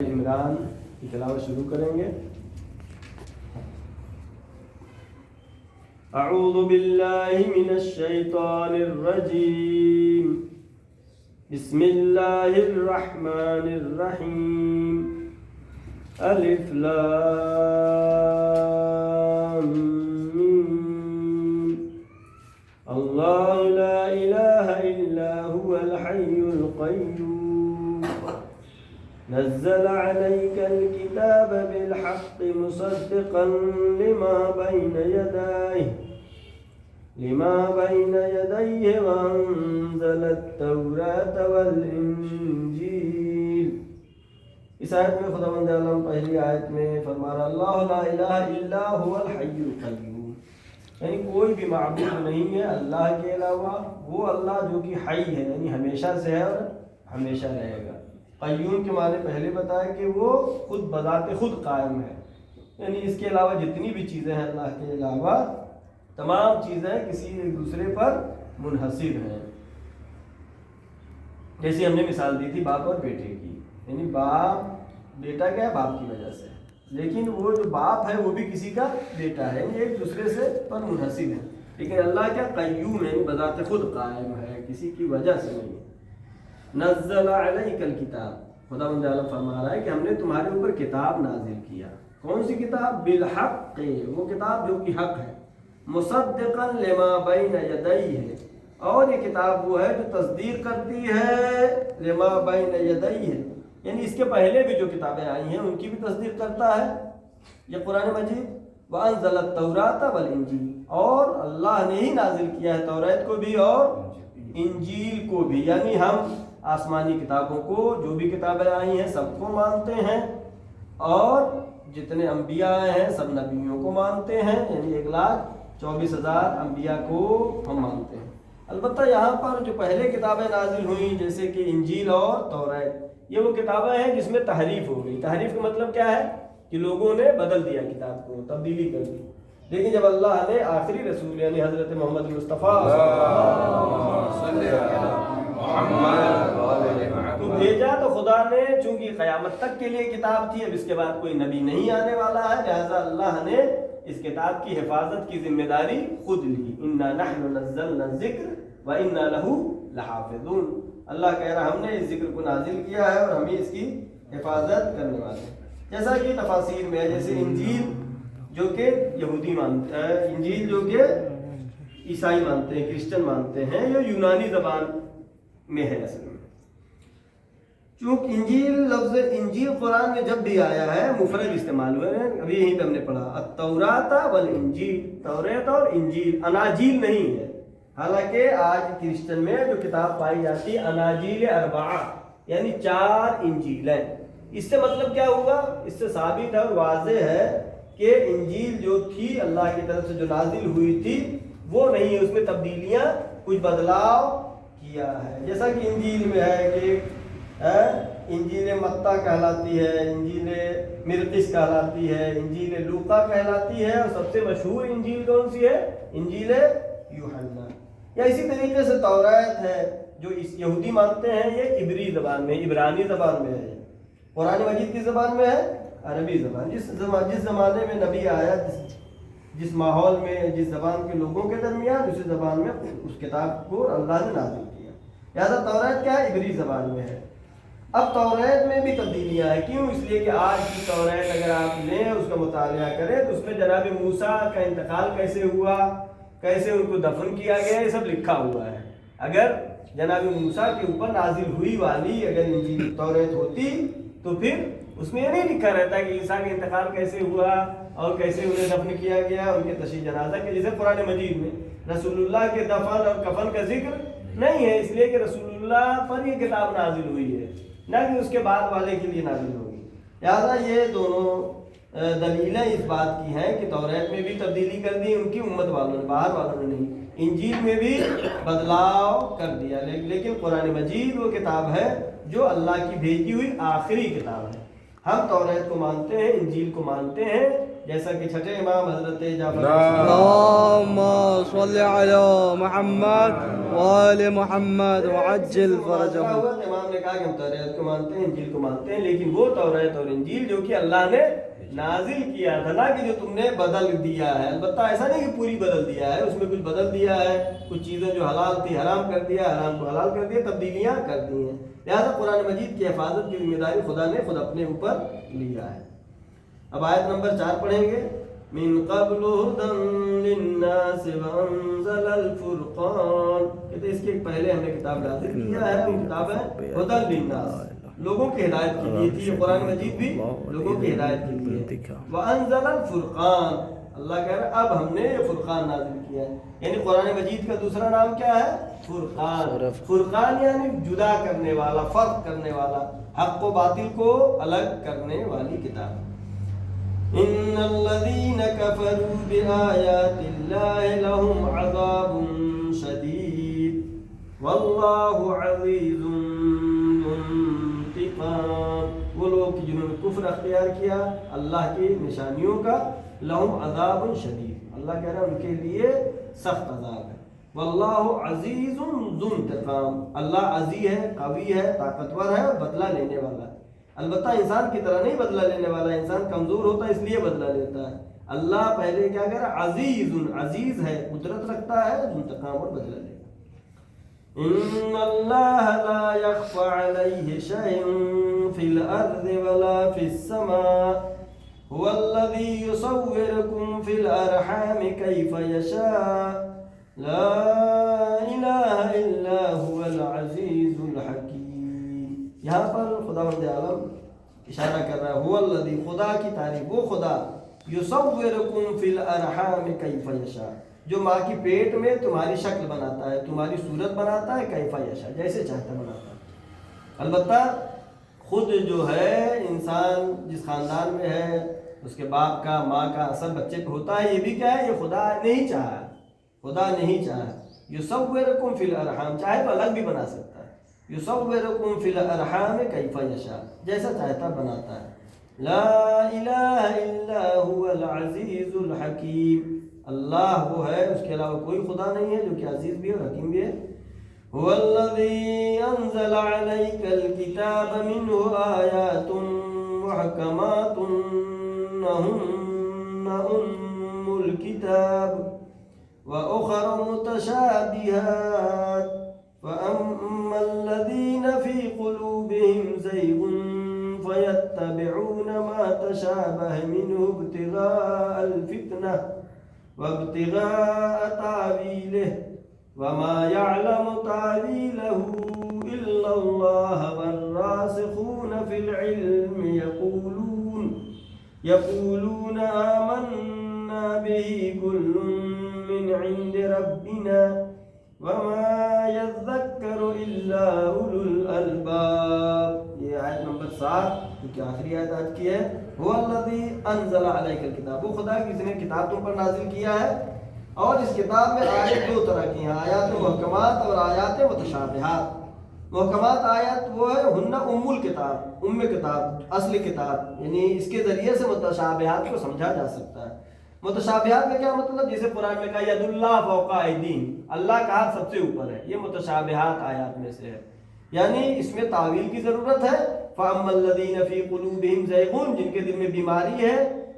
عمران کی تلاوت شروع کریں گے۔ اعوذ باللہ من الشیطان الرجیم، بسم اللہ الرحمن الرحیم، الف لام میم، اللہ لا الہ الا هو الحی القیوم، نزل عليك الكتاب بالحق مصدقا لما بين يديه وأنزل التوراة والإنجيل۔ اس آیت میں خداوند عالم پہلی آیت میں فرما رہا اللہ لا الہ الا هو الحی القیوم، یعنی کوئی بھی معبود نہیں ہے اللہ کے علاوہ، وہ اللہ جو کہ حی ہے، یعنی ہمیشہ سے ہے اور ہمیشہ رہے گا۔ قیوم کے معنی پہلے بتایا کہ وہ خود بذات خود قائم ہے، یعنی اس کے علاوہ جتنی بھی چیزیں ہیں اللہ کے علاوہ تمام چیزیں کسی ایک دوسرے پر منحصر ہیں۔ جیسے ہم نے مثال دی تھی باپ اور بیٹے کی، یعنی باپ بیٹا کیا ہے باپ کی وجہ سے، لیکن وہ جو باپ ہے وہ بھی کسی کا بیٹا ہے، یعنی ایک دوسرے سے پر منحصر ہے۔ لیکن اللہ کیا قیوم ہے، یعنی بذات خود قائم ہے، کسی کی وجہ سے نہیں ہے۔ نزل علیک الکتاب، خداوند عالم فرما رہا ہے کہ ہم نے تمہارے اوپر کتاب نازل کیا۔ کون سی کتاب؟ بالحق، وہ کتاب جو کہ حق ہے، مصدقا لما بین یدیہ، اور یہ کتاب وہ ہے جو تصدیق کرتی ہے لما بین یدیہ، یعنی اس کے پہلے بھی جو کتابیں آئی ہیں ان کی بھی تصدیق کرتا ہے یہ قرآن مجید۔ وانزل التوراۃ والانجیل، اور اللہ نے ہی نازل کیا ہے توریت کو بھی اور انجیل کو بھی، یعنی ہم آسمانی کتابوں کو جو بھی کتابیں آئی ہیں سب کو مانتے ہیں، اور جتنے انبیاء آئے ہیں سب نبیوں کو مانتے ہیں، یعنی 1,24,000 انبیاء کو ہم مانتے ہیں۔ البتہ یہاں پر جو پہلے کتابیں نازل ہوئیں جیسے کہ انجیل اور توریت، یہ وہ کتابیں ہیں جس میں تحریف ہو گئی۔ تحریف کا مطلب کیا ہے کہ لوگوں نے بدل دیا کتاب کو، تبدیلی کر دی۔ لیکن جب اللہ نے آخری رسول یعنی حضرت محمد مصطفیٰ تو بھیجا، تو خدا نے چونکہ قیامت تک کے لیے کتاب تھی، اب اس کے بعد کوئی نبی نہیں آنے والا ہے، لہذا اللہ نے اس کتاب کی حفاظت کی ذمہ داری خود لی۔ انا نحن نزلنا الذکر وانا لہ لحافظون، اللہ کہہ رہا ہم نے اس ذکر کو نازل کیا ہے اور ہم ہی اس کی حفاظت کرنے والے ہیں۔ جیسا کہ تفاسیر میں ہے، جیسے انجیل جو کہ یہودی مانتے ہیں، انجیل جو کہ عیسائی مانتے ہیں، کرسچن مانتے ہیں، یہ یونانی زبان میں ہے اصل میں۔ چونکہ انجیل، لفظ انجیل قرآن میں جب بھی آیا ہے مفرد استعمال ہوئے ہیں، ابھی یہیں پہ ہم نے پڑھا التوراۃ والانجیل، توریت اور انجیل، اناجیل نہیں ہے۔ حالانکہ آج کرسچن میں جو کتاب پائی جاتی ہے اناجیل اربعہ، یعنی 4 انجیلیں۔ اس سے مطلب کیا ہوا؟ اس سے ثابت ہے اور واضح ہے کہ انجیل جو تھی اللہ کی طرف سے جو نازل ہوئی تھی وہ نہیں ہے، اس میں تبدیلیاں کچھ بدلاؤ کیا ہے۔ جیسا کہ انجیل میں ہے کہ انجیل متی کہلاتی ہے، انجیل مرقس کہلاتی ہے، انجیل لوقا کہلاتی ہے، اور سب سے مشہور انجیل کون سی ہے؟ انجیل یوحنا۔ یا اسی طریقے سے توریت ہے جو یہودی مانتے ہیں، یہ عبری زبان میں، عبرانی زبان میں ہے۔ قرآن مجید کی زبان میں ہے عربی زبان۔ جس زمانے میں نبی آیا، جس ماحول میں، جس زبان کے لوگوں کے درمیان، اسی زبان میں اس کتاب کو اللہ نے نازل کیا۔ لہٰذا توریت کیا ہے؟ عبری زبان میں ہے۔ اب توریت میں بھی تبدیلیاں ہیں، کیوں؟ اس لیے کہ آج کی توریت اگر آپ لیں اس کا مطالعہ کریں تو اس میں جناب موسیٰ کا انتقال کیسے ہوا، کیسے ان کو دفن کیا گیا، یہ سب لکھا ہوا ہے۔ اگر جناب موسیٰ کے اوپر نازل ہوئی والی اگر انجیل توریت ہوتی تو پھر اس میں یہ نہیں لکھا رہتا کہ عیسیٰ کا انتقال کیسے ہوا اور کیسے انہیں دفن کیا گیا، ان کے تشییع جنازہ کے جیسے قرآن مجید میں رسول اللہ کے دفن اور کفن کا ذکر نہیں ہے، اس لیے کہ رسول اللہ پر یہ کتاب نازل ہوئی ہے، نہ کہ اس کے بعد والے کے لیے نازل ہوگی۔ لہٰذا یہ دونوں دلیلیں اس بات کی ہیں کہ توریت میں بھی تبدیلی کر دی ان کی امت والوں نے، باہر والوں نے نہیں۔ انجیل میں بھی بدلاؤ کر دیا، لیکن قرآن مجید وہ کتاب ہے جو اللہ کی بھیجی ہوئی آخری کتاب ہے۔ ہم توریت کو مانتے ہیں، انجیل کو مانتے ہیں، جیسا کہ چھٹے امام حضرت جعفر اللهم صل على محمد وآل محمد وعجل فرجهم. امام نے کہا کہ ہم توریت کو مانتے ہیں، انجیل کو مانتے ہیں، لیکن وہ توریت اور انجیل جو کہ اللہ نے نازل کیا تھا، نہ کہ جو تم نے بدل دیا ہے. البتہ ایسا نہیں کہ پوری بدل دیا ہے، اس میں کچھ بدل دیا ہے، کچھ چیزیں جو حلال تھی حرام کر دیا، حرام کو حلال کر دیا، تبدیلیاں کر دی ہیں. لہٰذا قرآن مجید کی حفاظت کی ذمہ داری خدا نے خود اپنے اوپر لیا ہے. اب آیت نمبر 4 پڑھیں گے. من قبل هدى للناس وانزل الفرقان. کہتے اس کے پہلے ہم نے کتاب نازل کیا ہے، وہ کتاب ہے ہدى للناس، لوگوں کی ہدایت کے لیے تھی. یہ قرآن مجید بھی لوگوں کی ہدایت کے لیے. وانزل الفرقان، اللہ کہہ رہا ہے اب ہم نے یہ فرقان نازل کیا ہے. یعنی قرآن مجید کا دوسرا نام کیا ہے؟ فرقان. فرقان یعنی جدا کرنے والا، فرق کرنے والا، حق و باطل کو الگ کرنے والی کتاب. ان الذين كفروا بآيات الله لهم عذاب شديد والله عزيز ذو انتقام. وہ لوگ جنہوں نے کفر اختیار کیا اللہ کی نشانیوں کا، لهم عذاب شدید، اللہ کہہ رہا ہے ان کے لیے سخت عذاب ہے. واللہ عزیز ذو انتقام، اللہ عزیز ہے، قوی ہے، طاقتور ہے اور بدلہ لینے والا ہے. البتہ انسان کی طرح نہیں بدلہ لینے والا، انسان کمزور ہوتا ہے اس لیے بدلہ لیتا ہے. اللہ پہلے کیا کہہ رہا ہے؟ عزیز، عزیز ہے، قدرت رکھتا ہے، انتقام اور بدلہ لے گا. ان اللہ لا يخفى عليه شيء في الارض ولا في السماء هو الذي يصوركم في الارحام كيف يشاء لا اله الا هو العزيز الحكيم. یہاں پر خداوند عالم اشارہ کر رہا ہے هو الذی، خدا کی تعریف، وہ خدا یصورکم فی الارحام کیف یشاء، جو ماں کی پیٹ میں تمہاری شکل بناتا ہے، تمہاری صورت بناتا ہے، کیف یشاء، جیسے چاہتا بناتا ہے. البتہ خود جو ہے انسان جس خاندان میں ہے، اس کے باپ کا ماں کا اثر بچے پہ ہوتا ہے. یہ بھی کیا ہے؟ یہ خدا نہیں چاہا، خدا نہیں چاہا. یصورکم فی الارحام، چاہے تو الگ بھی بنا سکتا ہے. یصورکم فی الارحام کیف یشاء، جیسا چاہتا بناتا ہے. لا الہ الا هو العزیز الحکیم، اللہ وہ ہے، اس کے علاوہ کوئی خدا نہیں ہے جو کہ عزیز بھی ہے اور حکیم بھی ہے. هو الذی انزل علیک الکتاب منہ آیات محکمات ہن ام الکتاب وأخر متشابهات فأما الذين في قلوبهم زيغ فيتبعون ما تشابه منه ابتغاء الفتنة وابتغاء تأويله وما يعلم تأويله إلا الله والراسخون في العلم يقولون آمنا به كل من عند ربنا وما يذكر إلا أولو الألباب. یہ آیت نمبر 7 جو کہ آخری آیت آج کی ہے. هو الذی انزل علیک الکتاب، وہ خدا جس نے کتاب تم پر نازل کیا ہے. اور اس کتاب میں آیت دو طرح کی ہیں، آیات محکمات اور آیات متشابہات. محکمات آیات وہ ہے ہن ام الکتاب، ام کتاب، اصل کتاب، یعنی اس کے ذریعے سے متشابہات کو سمجھا جا سکتا ہے. متشابہات میں کیا مطلب؟ جیسے قرآن میں کہا ید اللہ فوق ایدیہم، اللہ کا ہاتھ سب سے اوپر ہے، یہ متشابہات آیات میں سے ہے. یعنی اس میں تعویل کی ضرورت ہے. فَأَمَّا الَّذِينَ فِي قُلُوبِهِمْ زَيْغٌ، جن کے دل میں بیماری ہے،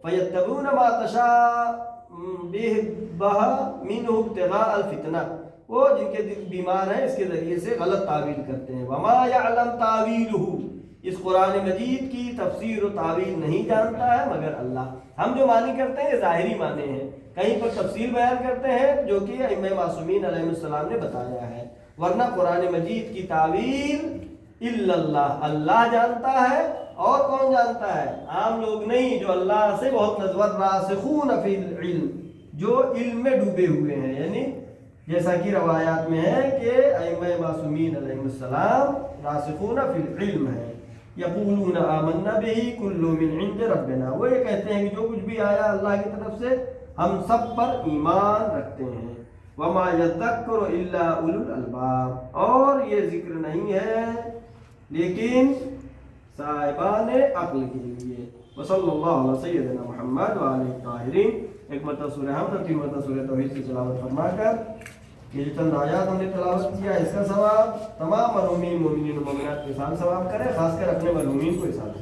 فَيَتَّبِعُونَ مَا تَشَابَهَ مِنْهُ ابْتِغَاءَ الْفِتْنَةِ، وہ جن کے دل بیمار ہیں اس کے ذریعے سے غلط تعویل کرتے ہیں. وَمَا يَعْلَمْ تَأْوِيلُهُ، اس قرآن مجید کی تفسیر و تعویل نہیں جانتا ہے مگر اللہ. ہم جو معنی کرتے ہیں یہ ظاہری معنی ہیں، کہیں پر تفصیل بیان کرتے ہیں جو کہ ائمہ معصومین علیہ السلام نے بتایا ہے. ورنہ قرآن مجید کی تعویل الا اللہ، اللہ جانتا ہے. اور کون جانتا ہے؟ عام لوگ نہیں، جو اللہ سے بہت نزدیک، راسخون فی العلم، جو علم میں ڈوبے ہوئے ہیں. یعنی جیسا کہ روایات میں ہے کہ ائمہ معصومین علیہ السلام راسخون فی العلم ہے. یقولون آمنا بہ کل من عند ربنا، وہ یہ کہتے ہیں کہ جو کچھ بھی آیا اللہ کی طرف سے ہم سب پر ایمان رکھتے ہیں. وما یذکر الا اولو الالباب، اور یہ ذکر نہیں ہے لیکن صاحبان عقل کے لیے. وصلی اللہ علیہ سیدنا محمد وآلہ الطاہرین. ایک مرتبہ سورہ حمد اور 3 مرتبہ سورہ توحید کی تلاوت فرما کر یہ جو چند آیات ہم نے تلاوت کیا اس کا ثواب تمام مرحومین مومنین و مومنات کے ساتھ ثواب کرے، خاص کر اپنے مرحومین کو اس ساتھ